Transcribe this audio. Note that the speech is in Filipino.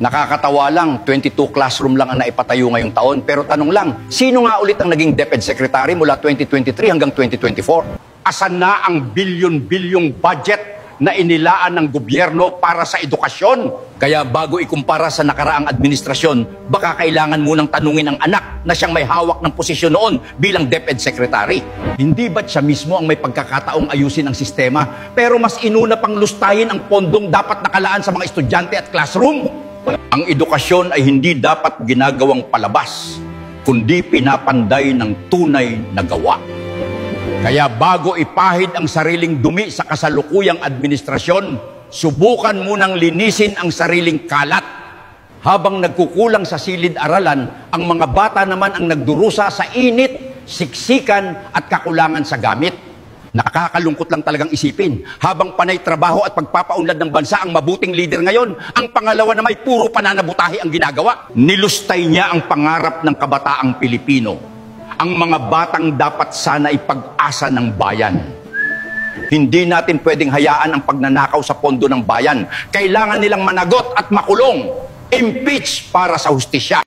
Nakakatawa lang, 22 classroom lang ang naipatayo ngayong taon. Pero tanong lang, sino nga ulit ang naging DepEd Secretary mula 2023 hanggang 2024? Asan na ang bilyon-bilyong budget na inilaan ng gobyerno para sa edukasyon? Kaya bago ikumpara sa nakaraang administrasyon, baka kailangan munang tanungin ang anak na siyang may hawak ng posisyon noon bilang DepEd Secretary. Hindi ba't siya mismo ang may pagkakataong ayusin ang sistema, pero mas inuna pang lustayin ang pondong dapat nakalaan sa mga estudyante at classroom? Ang edukasyon ay hindi dapat ginagawang palabas, kundi pinapanday ng tunay na gawa. Kaya bago ipahid ang sariling dumi sa kasalukuyang administrasyon, subukan munang linisin ang sariling kalat. Habang nagkukulang sa silid-aralan, ang mga bata naman ang nagdurusa sa init, siksikan at kakulangan sa gamit. Nakakalungkot lang talagang isipin, habang panay trabaho at pagpapaunlad ng bansa ang mabuting leader ngayon, ang pangalawa na may puro pananabutahi ang ginagawa. Nilustay niya ang pangarap ng kabataang Pilipino. Ang mga batang dapat sana ipag-asa ng bayan. Hindi natin pwedeng hayaan ang pagnanakaw sa pondo ng bayan. Kailangan nilang managot at makulong. Impeach para sa hustisya.